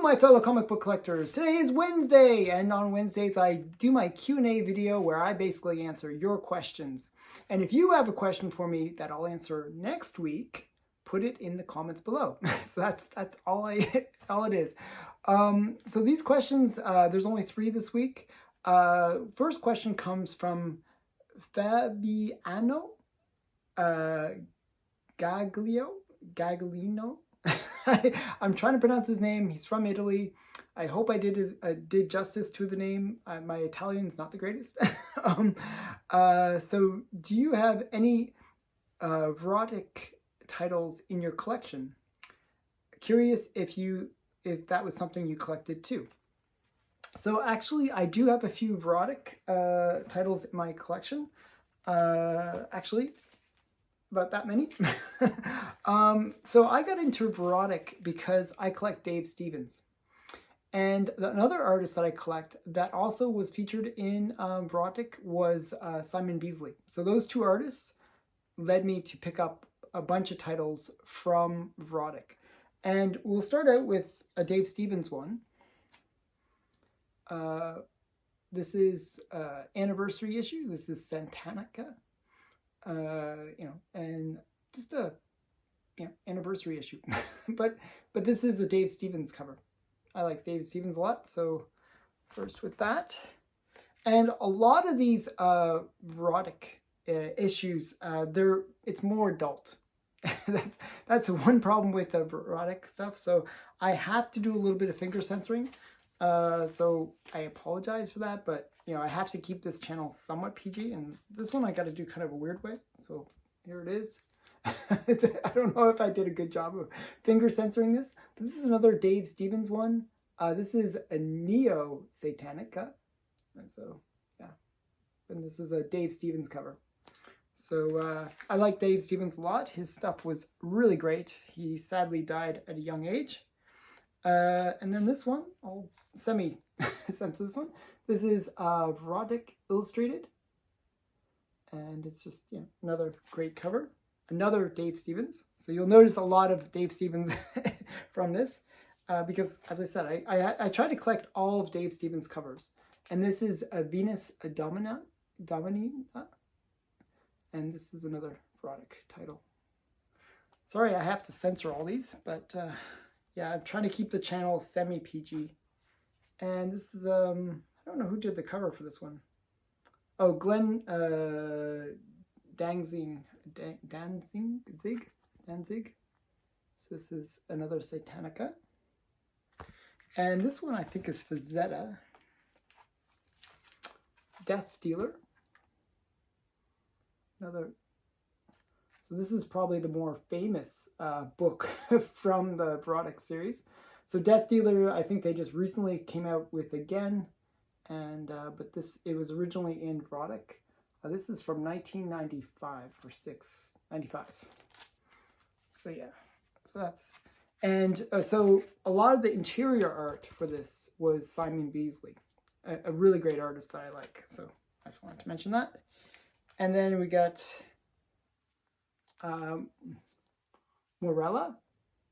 my fellow comic book collectors. Today is Wednesday, and on Wednesdays I do my Q&A video where I basically answer your questions. And if you have a question for me that I'll answer next week, put it in the comments below. So that's all it is. So these questions, there's only 3 this week. First question comes from Fabiano Gaglino. I'm trying to pronounce his name. He's from Italy. I hope I did justice to the name. My Italian's not the greatest. So do you have any Verotik titles in your collection? Curious if that was something you collected too. So actually, I do have a few Verotik titles in my collection. Actually, about that many. So I got into Verotik because I collect Dave Stevens. And another artist that I collect that also was featured in Verotik was Simon Beasley. So those 2 artists led me to pick up a bunch of titles from Verotik. And we'll start out with a Dave Stevens one. This is anniversary issue. This is Santanica. And just a anniversary issue. but this is a Dave Stevens cover. I like Dave Stevens a lot, so first with that. And a lot of these Verotik issues, it's more adult. that's one problem with the Verotik stuff. So I have to do a little bit of finger censoring. So I apologize for that, but I have to keep this channel somewhat PG, and this one I got to do kind of a weird way. So here it is. I don't know if I did a good job of finger censoring this, but this is another Dave Stevens one. This is a Neo Satanica, and so yeah, and this is a Dave Stevens cover. So I like Dave Stevens a lot. His stuff was really great. He sadly died at a young age. And then this one, I'll semi-censor this one. This is Verotik Illustrated. And it's just, another great cover. Another Dave Stevens. So you'll notice a lot of Dave Stevens from this. Because, as I said, I try to collect all of Dave Stevens' covers. And this is a Venus Dominina. And this is another Verotik title. Sorry, I have to censor all these, but... yeah, I'm trying to keep the channel semi-PG. And this is, I don't know who did the cover for this one. Oh, Glenn Danzig. So this is another Satanica. And this one I think is Fazetta. Death Dealer. Another... So this is probably the more famous book from the Verotik series. So Death Dealer, I think they just recently came out with again, and but it was originally in Verotik. This is from 1995 or 95. So yeah, so that's so a lot of the interior art for this was Simon Beasley, a really great artist that I like. So I just wanted to mention that. And then we got Morella.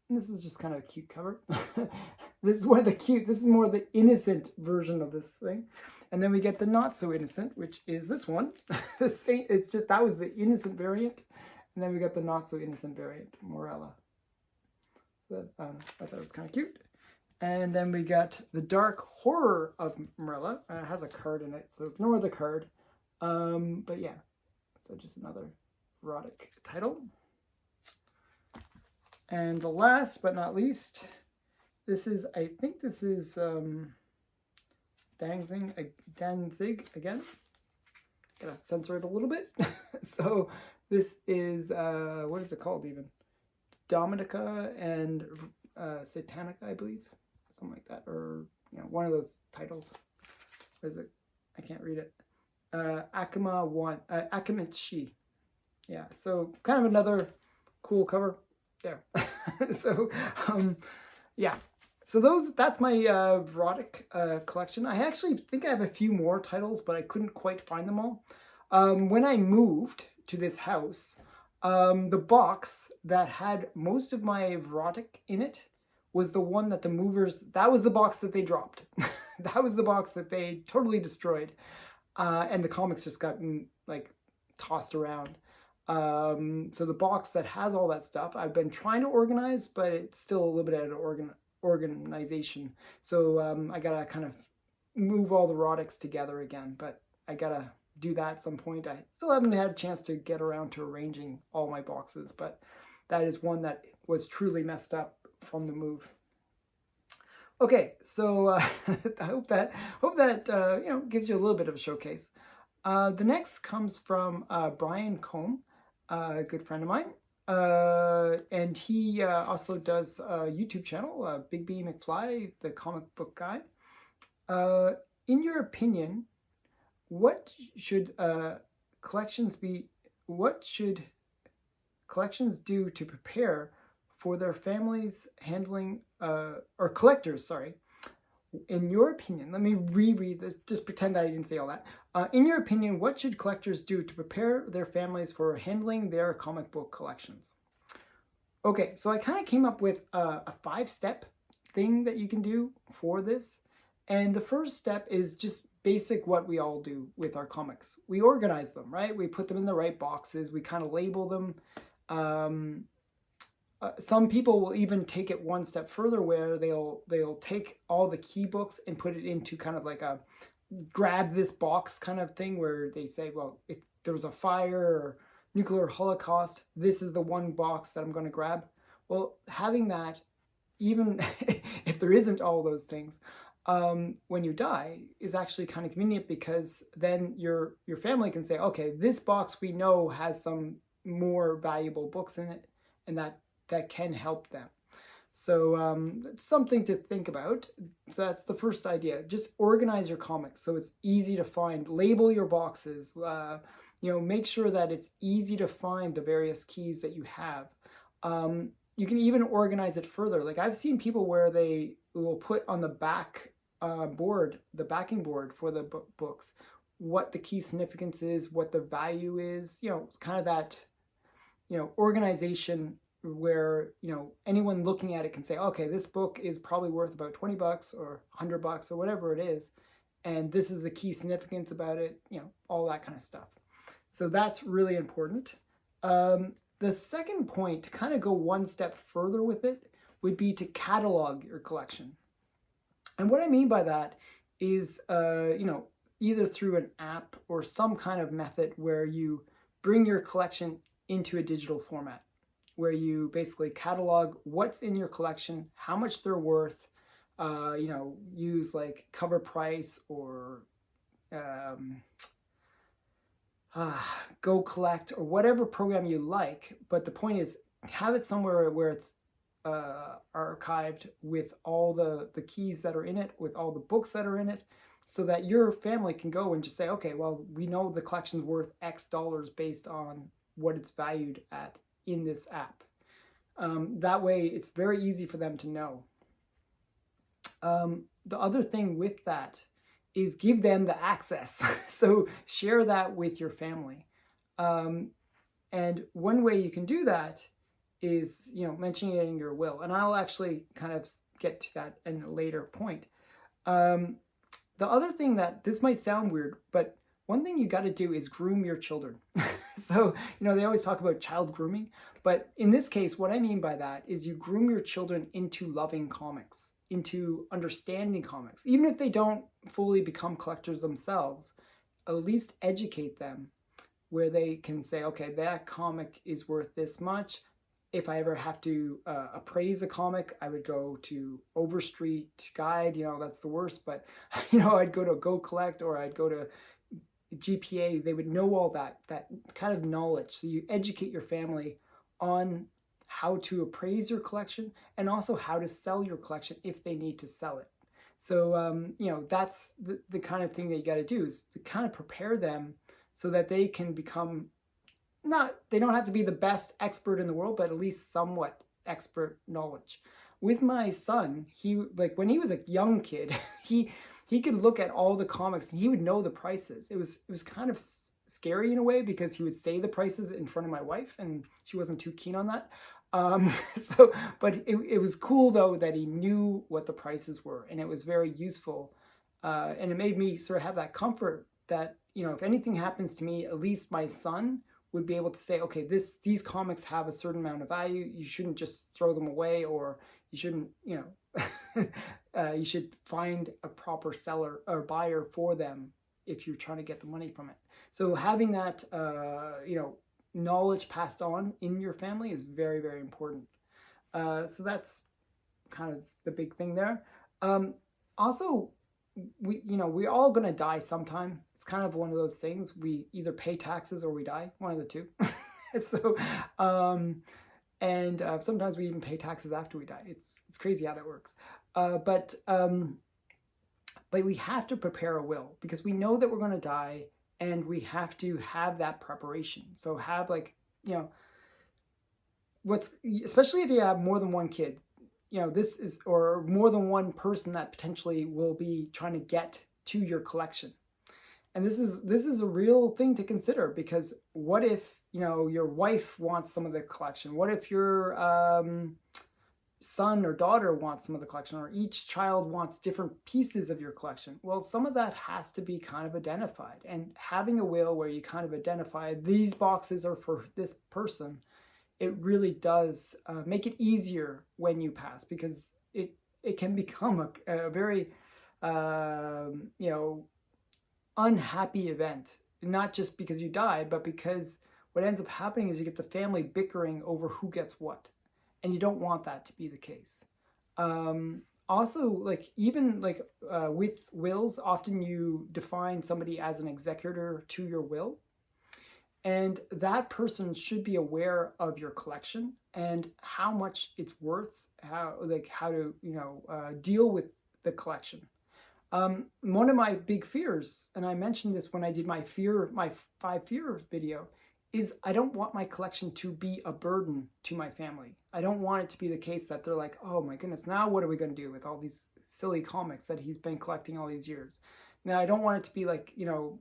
And this is just kind of a cute cover. This is more the innocent version of this thing. And then we get the not so innocent, which is this one. That was the innocent variant. And then we got the not so innocent variant, Morella. So I thought it was kind of cute. And then we got the dark horror of Morella. It has a card in it, so ignore the card. But yeah, so just another Verotik title. And the last but not least, I think this is Danzig again. Gotta censor it a little bit. So this is, what is it called even? Dominica and Satanica, I believe. Something like that. Or, one of those titles. What is it? I can't read it. Akamichi. Yeah, so kind of another cool cover there. So, yeah. So that's my Verotik collection. I actually think I have a few more titles, but I couldn't quite find them all. When I moved to this house, the box that had most of my Verotik in it was the one that the movers, that was the box that they dropped. That was the box that they totally destroyed. And the comics just got like tossed around. So the box that has all that stuff, I've been trying to organize, but it's still a little bit out of organization. So I gotta kind of move all the Verotiks together again, but I gotta do that at some point. I still haven't had a chance to get around to arranging all my boxes, but that is one that was truly messed up from the move. Okay, so I hope that you know, gives you a little bit of a showcase. The next comes from Brian Combe, a good friend of mine, and he also does a YouTube channel, Big B McFly, the comic book guy. In your opinion, what should collections be? What should collections do to prepare for their families handling, or collectors, sorry. In your opinion, let me reread this, just pretend that I didn't say all that. In your opinion, what should collectors do to prepare their families for handling their comic book collections? Okay, so I kind of came up with a 5-step thing that you can do for this. And the first step is just basic what we all do with our comics. We organize them, right? We put them in the right boxes. We kind of label them. Some people will even take it one step further, where they'll take all the key books and put it into kind of like a grab this box kind of thing, where they say, well, if there was a fire or nuclear holocaust, this is the one box that I'm going to grab. Well, having that, even if there isn't all those things, when you die, is actually kind of convenient, because then your family can say, okay, this box we know has some more valuable books in it, and that can help them. So it's something to think about. So that's the first idea. Just organize your comics so it's easy to find. Label your boxes. You know, make sure that it's easy to find the various keys that you have. You can even organize it further. Like, I've seen people where they will put on the back board, the backing board for the books, what the key significance is, what the value is. You know, it's kind of that, you know, organization, where, you know, anyone looking at it can say, okay, this book is probably worth about $20 or $100 or whatever it is, and this is the key significance about it, you know, all that kind of stuff. So that's really important. The second point, to kind of go one step further with it, would be to catalog your collection. And what I mean by that is, you know, either through an app or some kind of method where you bring your collection into a digital format, where you basically catalog what's in your collection, how much they're worth, you know, use like cover price or Go Collect or whatever program you like. But the point is, have it somewhere where it's archived with all the keys that are in it, with all the books that are in it, so that your family can go and just say, okay, well, we know the collection's worth X dollars based on what it's valued at in this app. That way it's very easy for them to know. The other thing with that is give them the access. So share that with your family. And one way you can do that is, you know, mentioning it in your will. And I'll actually kind of get to that in a later point. The other thing that, this might sound weird, but one thing you got to do is groom your children. So, you know, they always talk about child grooming, but in this case, what I mean by that is you groom your children into loving comics, into understanding comics. Even if they don't fully become collectors themselves, at least educate them where they can say, okay, that comic is worth this much. If I ever have to appraise a comic, I would go to Overstreet Guide. You know, that's the worst, but, you know, I'd go to Go Collect, or I'd go to GPA. They would know all that kind of knowledge. So you educate your family on how to appraise your collection, and also how to sell your collection if they need to sell it. So, you know, that's the kind of thing that you got to do, is to kind of prepare them so that they can become, they don't have to be the best expert in the world, but at least somewhat expert knowledge. With my son, like when he was a young kid, he could look at all the comics and he would know the prices. It was kind of scary in a way, because he would say the prices in front of my wife and she wasn't too keen on that. So, but it was cool though that he knew what the prices were, and it was very useful. And it made me sort of have that comfort that, you know, if anything happens to me, at least my son would be able to say, okay, these comics have a certain amount of value. You shouldn't just throw them away, or you shouldn't, you know, you should find a proper seller or buyer for them if you're trying to get the money from it. So having that, you know, knowledge passed on in your family is very, very important. So that's kind of the big thing there. Also, we're all going to die sometime. It's kind of one of those things. We either pay taxes or we die, one of the two. So, and sometimes we even pay taxes after we die. It's crazy how that works. But we have to prepare a will, because we know that we're going to die, and we have to have that preparation. So have, like, you know, especially if you have more than one kid, you know, this is, or more than one person that potentially will be trying to get to your collection. And this is a real thing to consider, because what if, you know, your wife wants some of the collection? What if your son or daughter wants some of the collection, or each child wants different pieces of your collection? Well, some of that has to be kind of identified, and having a will where you kind of identify these boxes are for this person, it really does make it easier when you pass, because it can become a very you know, unhappy event, not just because you die, but because what ends up happening is you get the family bickering over who gets what, and you don't want that to be the case. Also, like, even like with wills, often you define somebody as an executor to your will, and that person should be aware of your collection and how much it's worth, how to, you know, deal with the collection. One of my big fears, and I mentioned this when I did my 5 fears video, is I don't want my collection to be a burden to my family. I don't want it to be the case that they're like, oh my goodness, now what are we going to do with all these silly comics that he's been collecting all these years? Now, I don't want it to be like, you know,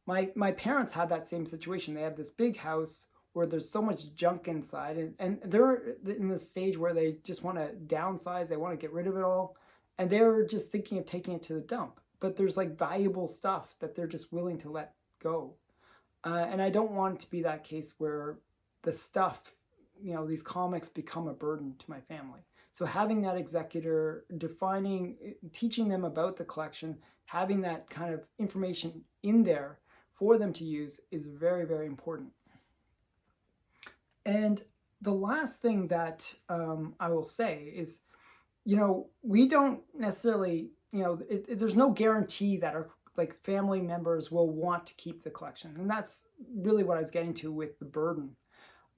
my parents had that same situation. They had this big house where there's so much junk inside, and they're in this stage where they just want to downsize, they want to get rid of it all, and they're just thinking of taking it to the dump. But there's like valuable stuff that they're just willing to let go. And I don't want it to be that case where the stuff, you know, these comics become a burden to my family. So having that executor, defining, teaching them about the collection, having that kind of information in there for them to use is very, very important. And the last thing that I will say is, you know, we don't necessarily, you know, there's no guarantee that our like family members will want to keep the collection. And that's really what I was getting to with the burden.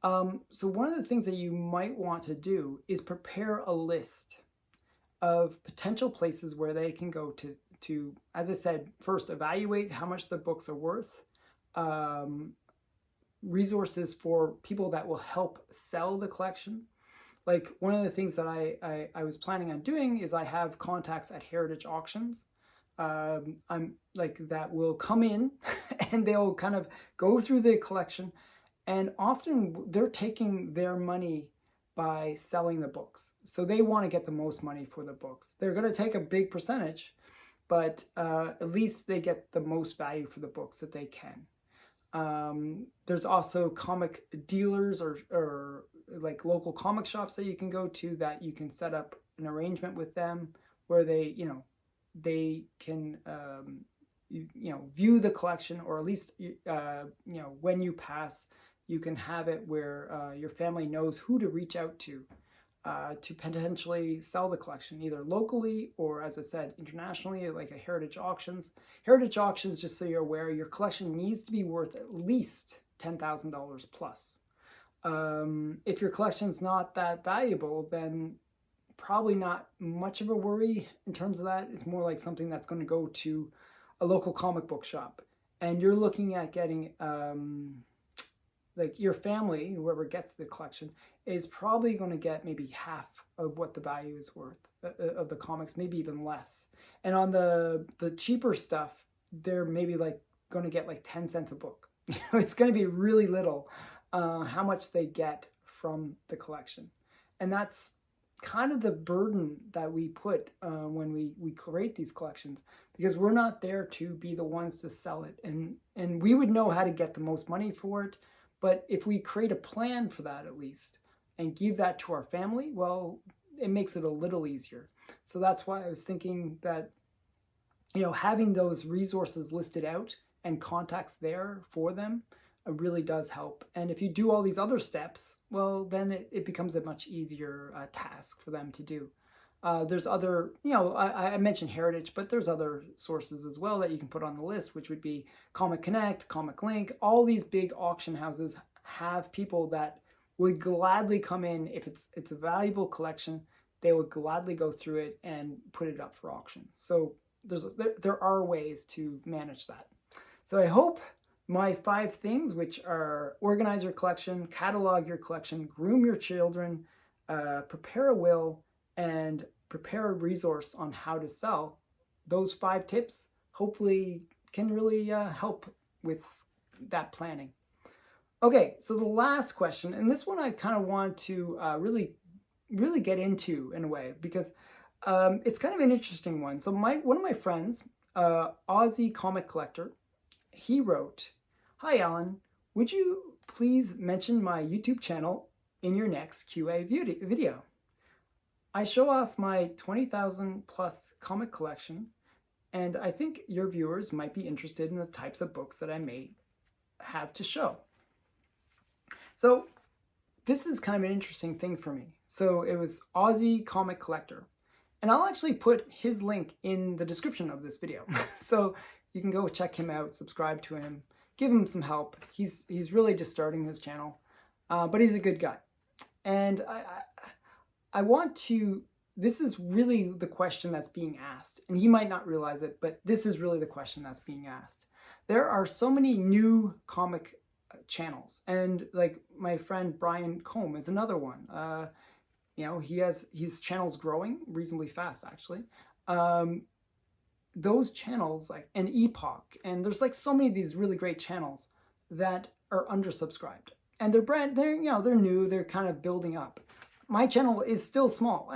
So one of the things that you might want to do is prepare a list of potential places where they can go to, as I said, first evaluate how much the books are worth, resources for people that will help sell the collection. Like, one of the things that I was planning on doing is I have contacts at heritage auctions. I'm like, that will come in and they'll kind of go through the collection, and often they're taking their money by selling the books. So they want to get the most money for the books. They're going to take a big percentage, but at least they get the most value for the books that they can. There's also comic dealers or like local comic shops that you can go to, that you can set up an arrangement with them where they, you know, they can view the collection, or at least when you pass, you can have it where your family knows who to reach out to potentially sell the collection, either locally or, as I said, internationally, like a heritage auctions. Heritage auctions, just so you're aware, your collection needs to be worth at least $10,000 plus. If your collection's not that valuable, then probably not much of a worry in terms of that. It's more like something that's going to go to a local comic book shop, and you're looking at getting like your family, whoever gets the collection, is probably going to get maybe half of what the value is worth of the comics, maybe even less. And on the cheaper stuff, they're maybe like going to get like 10 cents a book. It's going to be really little how much they get from the collection. And that's kind of the burden that we put when we create these collections, because we're not there to be the ones to sell it. And we would know how to get the most money for it. But if we create a plan for that at least and give that to our family, well, it makes it a little easier. So that's why I was thinking that, having those resources listed out and contacts there for them really does help. And if you do all these other steps, well, then it becomes a much easier task for them to do. There's other, I mentioned Heritage, but there's other sources as well that you can put on the list, which would be Comic Connect, Comic Link. All these big auction houses have people that would gladly come in. If it's a valuable collection, they would gladly go through it and put it up for auction. So there are ways to manage that. So I hope my 5 things, which are organize your collection, catalog your collection, groom your children, prepare a will, and prepare a resource on how to sell, those 5 tips hopefully can really help with that planning. Okay, so the last question, and this one I kind of want to really get into in a way, because it's kind of an interesting one. So one of my friends, Aussie comic collector, he wrote, "Hi Alan, would you please mention my YouTube channel in your next QA video? I show off my 20,000 plus comic collection, and I think your viewers might be interested in the types of books that I may have to show." So this is kind of an interesting thing for me. So it was Aussie comic collector, and I'll actually put his link in the description of this video. So you can go check him out, subscribe to him, give him some help. He's really just starting his channel, but he's a good guy. And I want to, this is really the question that's being asked, and he might not realize it, but this is really the question that's being asked. There are so many new comic channels, and like my friend Brian Combe is another one. His channel's growing reasonably fast, actually. Those channels, like an Epoch, and there's like so many of these really great channels that are undersubscribed, and they're new, they're kind of building up. My channel is still small,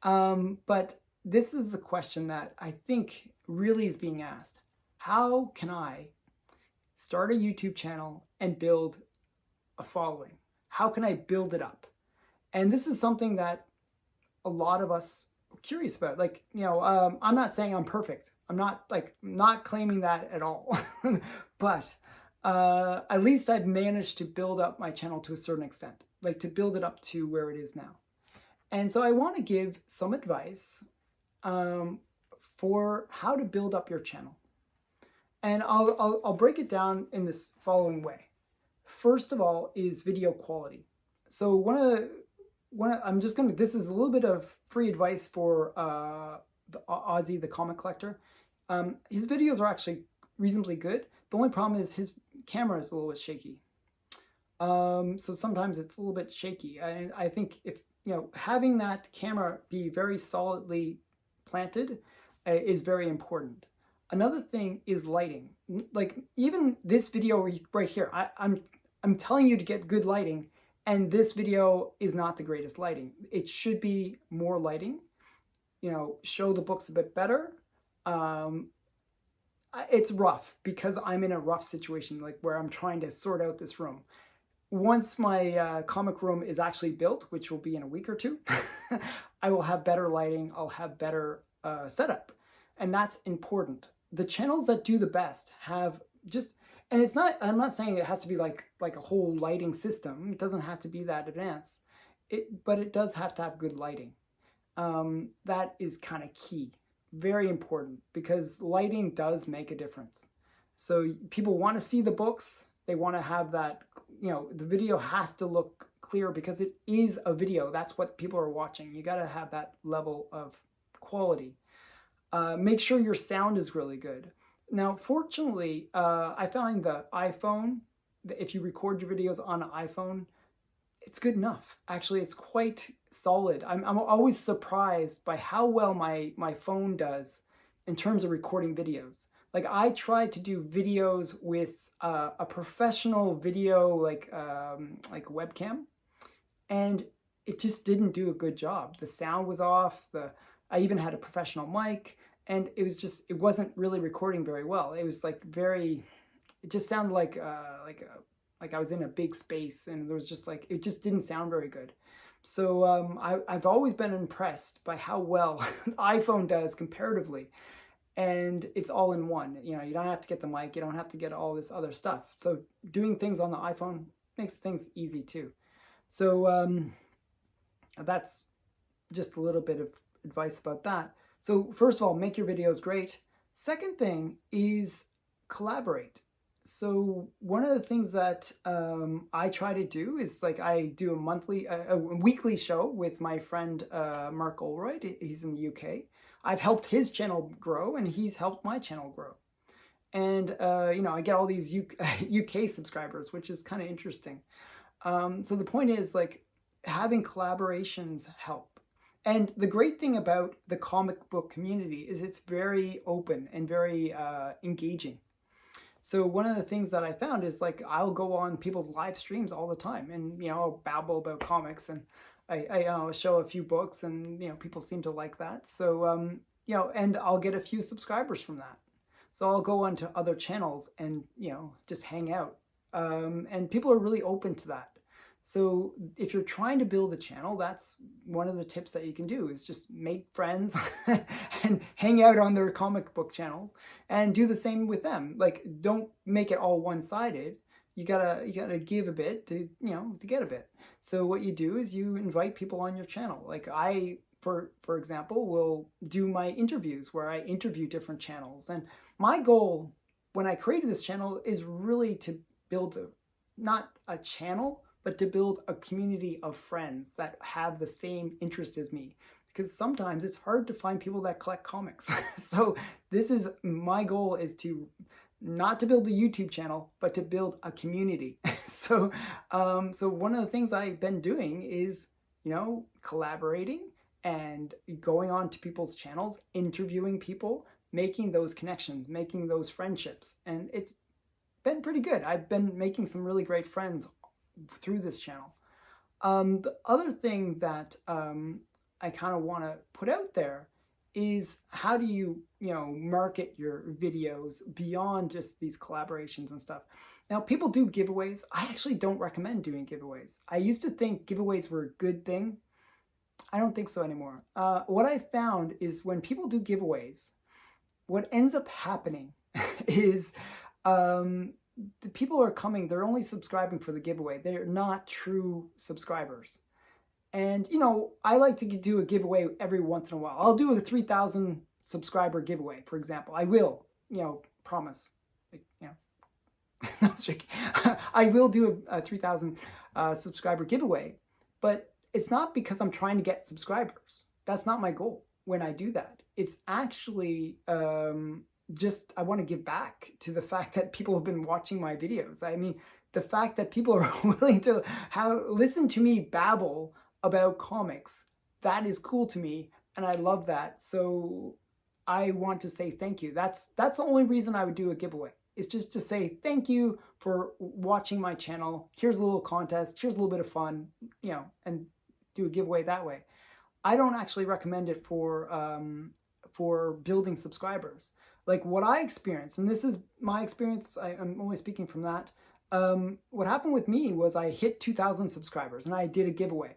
but this is the question that I think really is being asked. How can I start a YouTube channel and build a following? How can I build it up? And this is something that a lot of us are curious about. I'm not saying I'm perfect. I'm not claiming that at all. But at least I've managed to build up my channel to a certain extent, to build it up to where it is now. And so I want to give some advice for how to build up your channel. And I'll break it down in this following way. First of all is video quality. So this is a little bit of free advice for the Aussie, the comic collector. His videos are actually reasonably good. The only problem is his camera is a little bit shaky. So sometimes it's a little bit shaky. I think if, having that camera be very solidly planted is very important. Another thing is lighting. Even this video right here, I'm telling you to get good lighting, and this video is not the greatest lighting. It should be more lighting, show the books a bit better. It's rough because I'm in a rough situation, where I'm trying to sort out this room. Once my comic room is actually built, which will be in a week or 2, I will have better lighting, I'll have better setup, and that's important. The channels that do the best have and I'm not saying it has to be like a whole lighting system. It doesn't have to be that advanced, but it does have to have good lighting. That is kind of key, very important, because lighting does make a difference. So people want to see the books, they want to have that, the video has to look clear because it is a video. That's what people are watching. You got to have that level of quality. Make sure your sound is really good. Now, fortunately, I found the iPhone, if you record your videos on an iPhone, it's good enough. Actually, it's quite solid. I'm always surprised by how well my phone does in terms of recording videos. I tried to do videos with a professional video, like a webcam, and it just didn't do a good job. The sound was off. I even had a professional mic, and it wasn't really recording very well. It was like it just sounded like I was in a big space, and there was just like, it just didn't sound very good. So I've always been impressed by how well iPhone does comparatively, and it's all in one. You know, you don't have to get the mic, you don't have to get all this other stuff. So doing things on the iPhone makes things easy too. So that's just a little bit of advice about that. So first of all, make your videos great. Second thing is collaborate. So one of the things that I try to do is, like, I do a weekly show with my friend Mark Olroyd. He's in the UK. I've helped his channel grow, and he's helped my channel grow. And you know, I get all these UK subscribers, which is kind of interesting. So the point is, like, having collaborations help. And the great thing about the comic book community is it's very open and very engaging. So one of the things that I found is, like, I'll go on people's live streams all the time, and, you know, I'll babble about comics, and I show a few books, and, you know, people seem to like that. So, you know, and I'll get a few subscribers from that. So I'll go on to other channels and, you know, just hang out. And people are really open to that. So if you're trying to build a channel, that's one of the tips that you can do, is just make friends and hang out on their comic book channels, and do the same with them. Like, don't make it all one-sided. You gotta give a bit to, you know, to get a bit. So what you do is you invite people on your channel. Like, I, for example, will do my interviews where I interview different channels. And my goal when I created this channel is really to build not a channel, but to build a community of friends that have the same interest as me. Because sometimes it's hard to find people that collect comics. So this is, my goal is to not to build a YouTube channel, but to build a community. So one of the things I've been doing is, you know, collaborating and going on to people's channels, interviewing people, making those connections, making those friendships. And it's been pretty good. I've been making some really great friends through this channel. The other thing that I kind of want to put out there is, how do you, you know, market your videos beyond just these collaborations and stuff? Now, people do giveaways. I actually don't recommend doing giveaways. I used to think giveaways were a good thing. I don't think so anymore. What I found is, when people do giveaways, what ends up happening is the people are coming, they're only subscribing for the giveaway. They're not true subscribers. And, you know, I like to do a giveaway every once in a while. I'll do a 3,000 subscriber giveaway, for example. I will, you know, promise. Like, you know, not tricky. I will do a 3,000 subscriber giveaway, but it's not because I'm trying to get subscribers. That's not my goal when I do that. It's actually just, I want to give back to the fact that people have been watching my videos. I mean, the fact that people are willing to listen to me babble about comics, that is cool to me, and I love that. So I want to say thank you. That's the only reason I would do a giveaway. It's just to say thank you for watching my channel. Here's a little contest. Here's a little bit of fun, you know, and do a giveaway that way. I don't actually recommend it for building subscribers. Like, what I experienced, and this is my experience, I'm only speaking from that. What happened with me was, I hit 2,000 subscribers and I did a giveaway.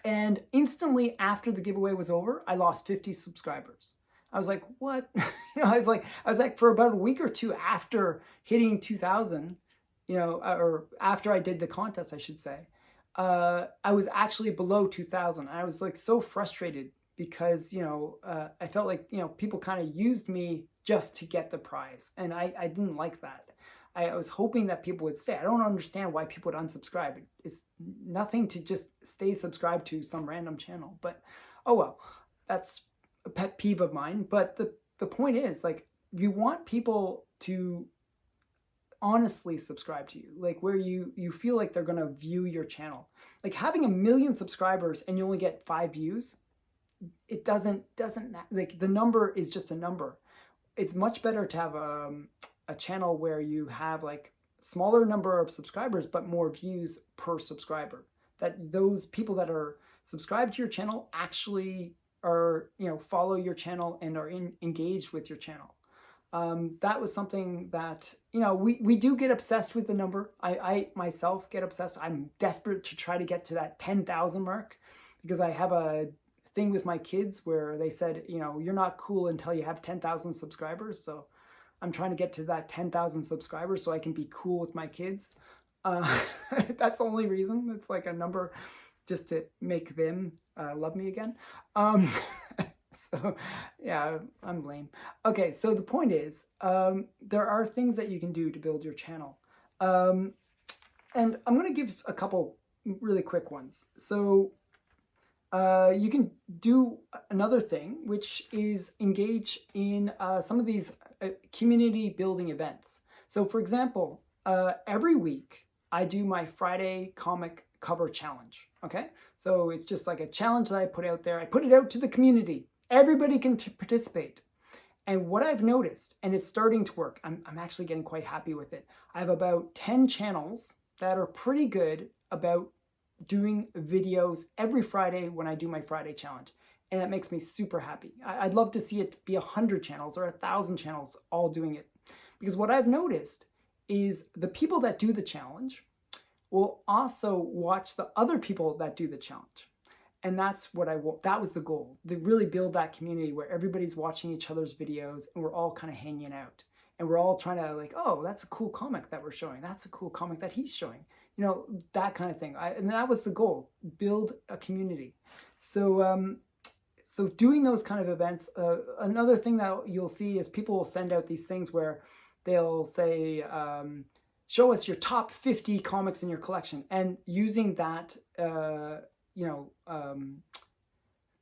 And instantly after the giveaway was over, I lost 50 subscribers. I was like, what? You know, I was like, for about a week or two after hitting 2,000, you know, or after I did the contest, I should say, I was actually below 2,000. I was like so frustrated, because, you know, I felt like, you know, people kind of used me just to get the prize. And I didn't like that. I was hoping that people would stay. I don't understand why people would unsubscribe. It's nothing to just stay subscribed to some random channel. But, oh well, that's a pet peeve of mine. But the point is, like, you want people to honestly subscribe to you, like, where you feel like they're going to view your channel. Like, having 1 million subscribers and you only get 5 views, it doesn't like, the number is just a number. It's much better to have a channel where you have, like, smaller number of subscribers but more views per subscriber. that those people that are subscribed to your channel actually are, follow your channel and are engaged with your channel. That was something that, we do get obsessed with the number. I myself get obsessed. I'm desperate to try to get to that 10,000 mark, because I have a thing with my kids where they said, you're not cool until you have 10,000 subscribers. So I'm trying to get to that 10,000 subscribers so I can be cool with my kids. That's the only reason. It's like a number just to make them love me again. So yeah, I'm lame. Okay, so the point is, there are things that you can do to build your channel. And I'm going to give a couple really quick ones. So you can do another thing, which is engage in some of these community building events. So for example, every week I do my Friday comic cover challenge. Okay, so it's just like a challenge that I put out there. I put it out to the community. Everybody can participate. And what I've noticed, and it's starting to work, I'm actually getting quite happy with it. I have about 10 channels that are pretty good about doing videos every Friday when I do my Friday challenge. And that makes me super happy. I'd love to see it be 100 channels or 1,000 channels all doing it. Because what I've noticed is the people that do the challenge will also watch the other people that do the challenge. And that's what that was the goal, to really build that community where everybody's watching each other's videos and we're all kind of hanging out. And we're all trying to like, oh, that's a cool comic that we're showing. That's a cool comic that he's showing. That kind of thing. And that was the goal, build a community. So, so doing those kind of events, another thing that you'll see is people will send out these things where they'll say, show us your top 50 comics in your collection. And using that,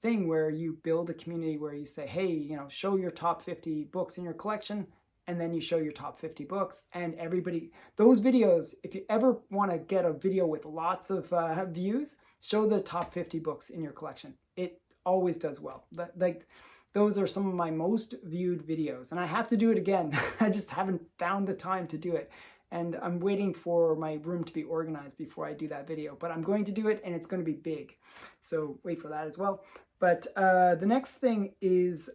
thing where you build a community where you say, hey, show your top 50 books in your collection, and then you show your top 50 books, and everybody, those videos, if you ever want to get a video with lots of views, show the top 50 books in your collection. It always does well. Like, those are some of my most viewed videos, and I have to do it again. I just haven't found the time to do it. And I'm waiting for my room to be organized before I do that video. But I'm going to do it, and it's going to be big. So wait for that as well. But the next thing is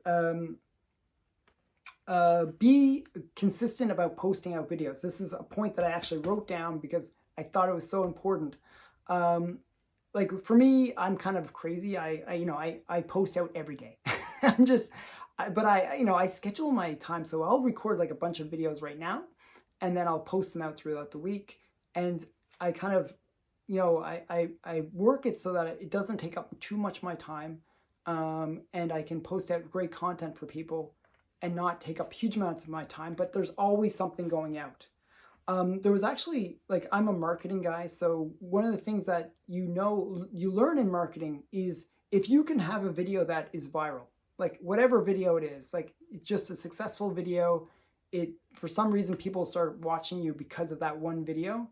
be consistent about posting out videos. This is a point that I actually wrote down because I thought it was so important. Like for me, I'm kind of crazy. I post out every day. I schedule my time. So I'll record like a bunch of videos right now, and then I'll post them out throughout the week. And I kind of, I work it so that it doesn't take up too much of my time. And I can post out great content for people and not take up huge amounts of my time, but there's always something going out. There was actually, like, I'm a marketing guy, so one of the things that you learn in marketing is if you can have a video that is viral, like whatever video it is, like it's just a successful video, for some reason people start watching you because of that one video.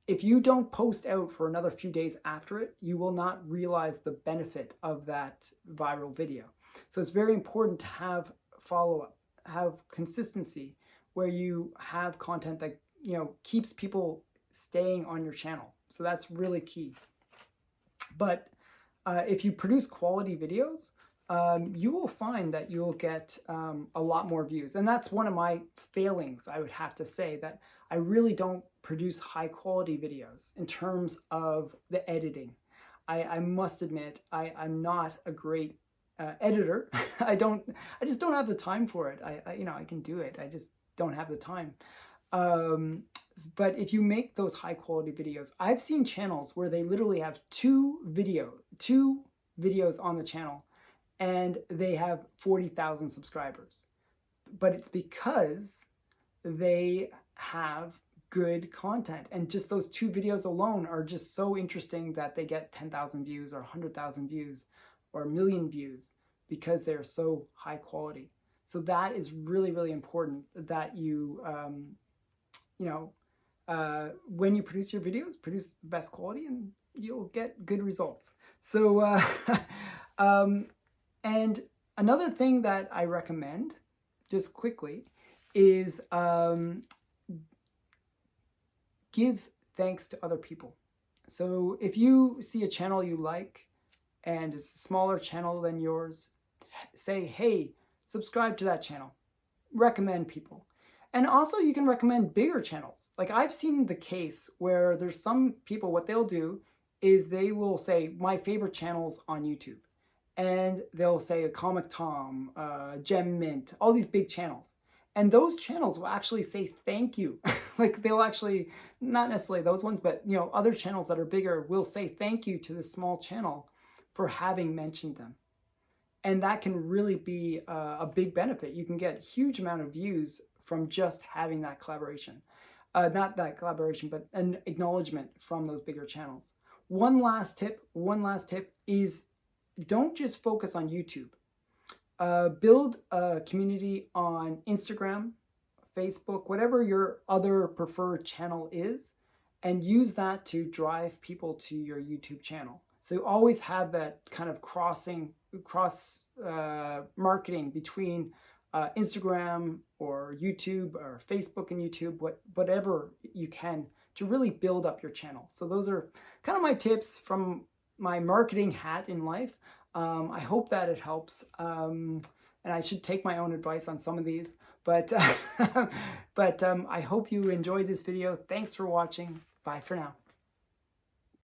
If you don't post out for another few days after it, you will not realize the benefit of that viral video. So it's very important to have follow-up, have consistency, where you have content that keeps people staying on your channel. So that's really key. But if you produce quality videos, you will find that you'll get a lot more views. And that's one of my failings, I would have to say, that I really don't produce high quality videos in terms of the editing. I must admit, I'm not a great editor. I just don't have the time for it. I can do it. I just don't have the time. But if you make those high quality videos, I've seen channels where they literally have two videos on the channel and they have 40,000 subscribers. But it's because they have good content, and just those two videos alone are just so interesting that they get 10,000 views or 100,000 views or 1 million views because they're so high quality. So that is really, really important that you, when you produce your videos, produce the best quality and you'll get good results. So, and another thing that I recommend, just quickly, is give thanks to other people. So if you see a channel you like and it's a smaller channel than yours, say, hey, subscribe to that channel. Recommend people. And also you can recommend bigger channels. Like I've seen the case where there's some people, what they'll do is they will say my favorite channels on YouTube. And they'll say a Comic Tom, Gem Mint, all these big channels. And those channels will actually say thank you. Like they'll actually, not necessarily those ones, but you know, other channels that are bigger will say thank you to this small channel for having mentioned them. And that can really be a big benefit. You can get a huge amount of views from just having that collaboration. Not that collaboration, but an acknowledgement from those bigger channels. One last tip is don't just focus on YouTube. Build a community on Instagram, Facebook, whatever your other preferred channel is, and use that to drive people to your YouTube channel. So always have that kind of cross marketing between Instagram or YouTube or Facebook and YouTube, whatever you can to really build up your channel. So those are kind of my tips from my marketing hat in life. I hope that it helps. And I should take my own advice on some of these, but I hope you enjoyed this video. Thanks for watching. Bye for now.